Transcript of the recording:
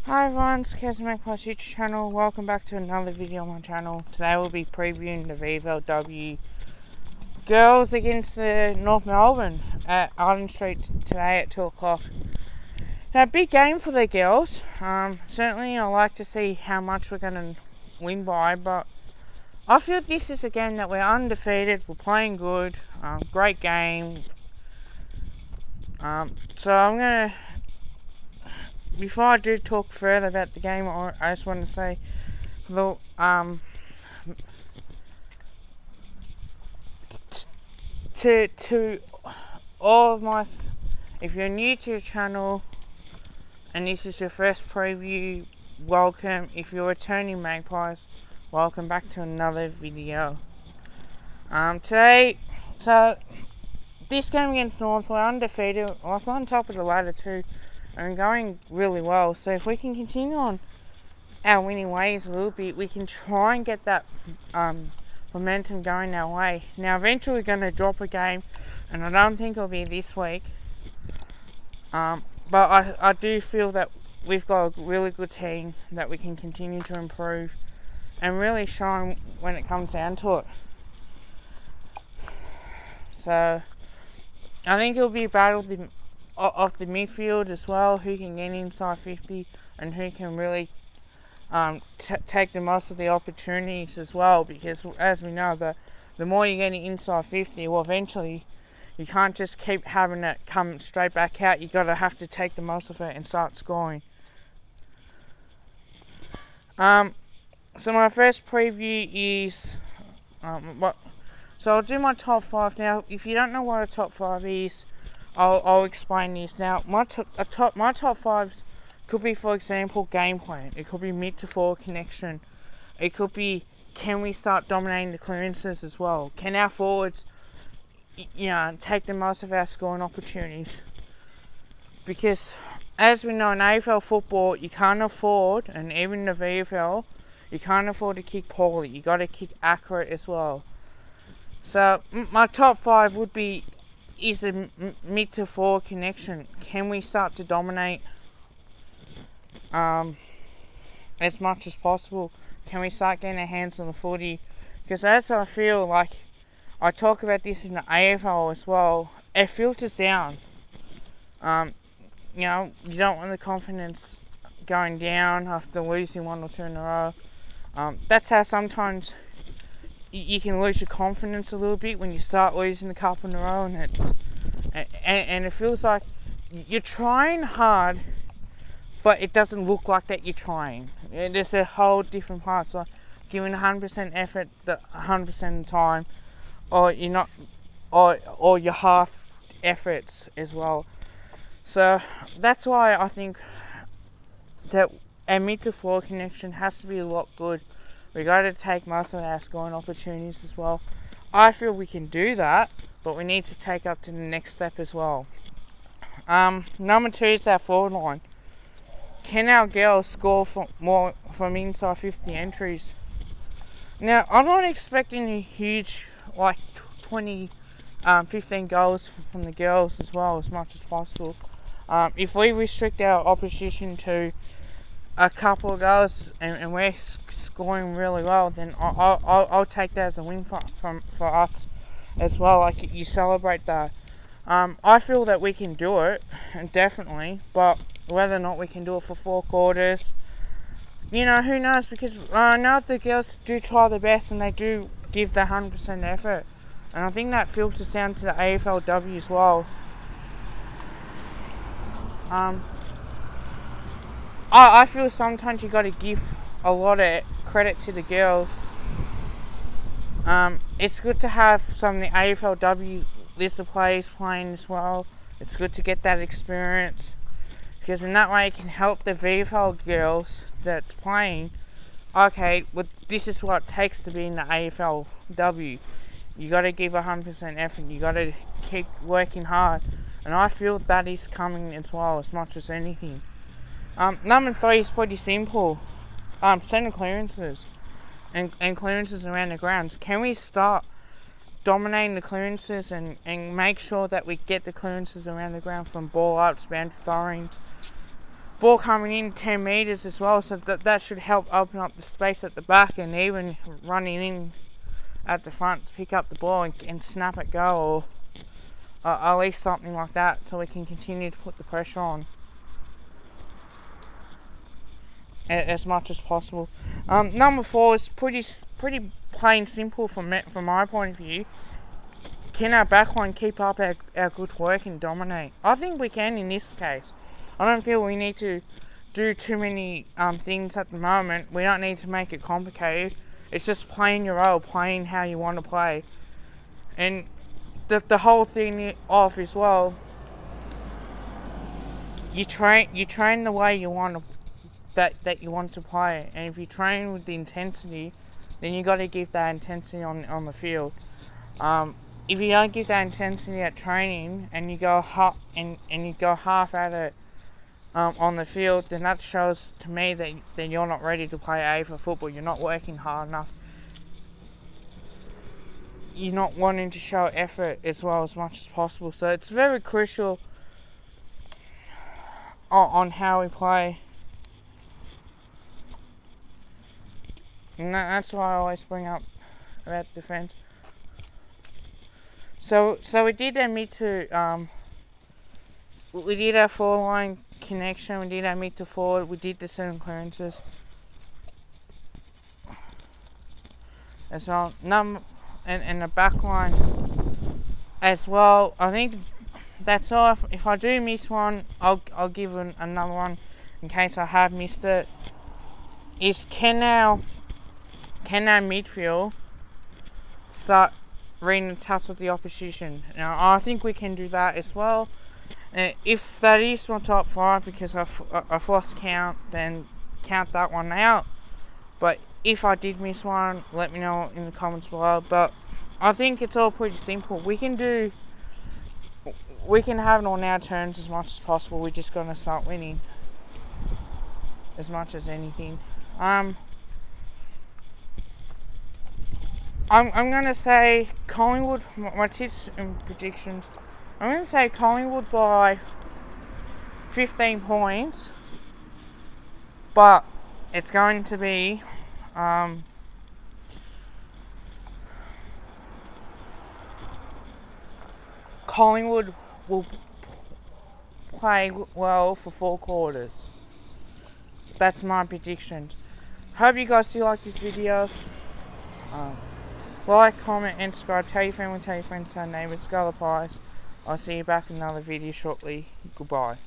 Hi everyone, it's Magpie's YouTube channel. Welcome back to another video on my channel. Today we'll be previewing the VFLW girls against the North Melbourne at Arden Street today at 2 o'clock. Now, big game for the girls. Certainly I like to see how much we're going to win by, but I feel this is a game that we're undefeated, we're playing good, great game. So I'm going to, before I do talk further about the game, I just want to say, to all of my, if you're new to the channel and this is your first preview, welcome. If you're returning Magpies, welcome back to another video. Today, so this game against North, we're undefeated. We're on top of the ladder too, and going really well. So if we can continue on our winning ways a little bit, we can try and get that momentum going our way. Now eventually we're going to drop a game, and I don't think it'll be this week. But I do feel that we've got a really good team that we can continue to improve and really shine when it comes down to it. So I think it'll be a battle of the midfield as well, who can get inside 50 and who can really take the most of the opportunities as well, because as we know, the more you get inside 50, well, eventually you can't just keep having it come straight back out. You gotta have to take the most of it and start scoring. So my first preview is so I'll do my top 5 now. If you don't know what a top 5 is, I'll explain this. Now, my top 5s could be, for example, game plan. It could be mid to forward connection. It could be, can we start dominating the clearances as well? Can our forwards, take the most of our scoring opportunities? Because, as we know, in AFL football, you can't afford, and even the VFL, you can't afford to kick poorly. You got to kick accurate as well. So, my top 5 would be, is the mid to forward connection. Can we start to dominate as much as possible? Can we start getting our hands on the footy? Because as I feel like, I talk about this in the AFL as well, it filters down. You don't want the confidence going down after losing 1 or 2 in a row. That's how sometimes you can lose your confidence a little bit when you start losing a couple in a row, and it feels like you're trying hard, but it doesn't look like that you're trying. There's a whole different part. So giving 100% effort 100% of the time, or you're not, or your half efforts as well. So that's why I think that our mid to forward connection has to be a lot good. We got to take most of our scoring opportunities as well. I feel we can do that, but we need to take up to the next step as well. Number 2 is our forward line. Can our girls score from inside 50 entries? Now, I'm not expecting a huge, 15 goals from the girls as well, as much as possible. If we restrict our opposition to a couple of goals and we're scoring really well, then I'll take that as a win for us as well. Like, you celebrate that. I feel that we can do it, and definitely, but whether or not we can do it for 4 quarters, who knows? Because I know the girls do try their best and they do give the 100% effort, and I think that filters down to the AFLW as well. I feel sometimes you got to give a lot of credit to the girls. It's good to have some of the AFLW list of players playing as well. It's good to get that experience, because in that way it can help the VFL girls that's playing. Okay, well, this is what it takes to be in the AFLW. You got to give 100% effort. You got to keep working hard, and I feel that is coming as well, as much as anything. Number 3 is pretty simple. Centre clearances and clearances around the grounds. Can we start dominating the clearances and make sure that we get the clearances around the ground, from ball ups, boundary throw-ins, ball coming in 10 metres as well, so that should help open up the space at the back, and even running in at the front to pick up the ball and snap it go, or at least something like that, so we can continue to put the pressure on as much as possible. Number 4 is pretty plain simple from my point of view. Can our backline keep up our good work and dominate? I think we can in this case. I don't feel we need to do too many things at the moment. We don't need to make it complicated. It's just playing your role, playing how you want to play. And the whole thing off as well, you train the way you want to, that you want to play. And if you train with the intensity, then you got to give that intensity on the field. If you don't give that intensity at training and you go half at it on the field, then that shows to me that you're not ready to play for football. You're not working hard enough. You're not wanting to show effort as much as possible. So it's very crucial on how we play. And that's why I always bring up about defence. So we did our mid to we did our 4-line connection. We did our mid to forward. We did the 7 clearances as well. And the back line as well. I think that's all. If I do miss one, I'll give another one in case I have missed it. Is can our midfield start reading the taps of the opposition? Now I think we can do that as well. If that is my top 5 because I've lost count, then count that one out. But if I did miss one, let me know in the comments below. But I think it's all pretty simple. We can have it on our terms as much as possible. We're just gonna start winning as much as anything. I'm gonna say Collingwood. My tips and predictions. I'm gonna say Collingwood by 15 points, but it's going to be Collingwood will play well for 4 quarters. That's my prediction. Hope you guys do like this video. Like, comment, and subscribe. Tell your family, tell your friends, tell your neighbours, go the pies. I'll see you back in another video shortly. Goodbye.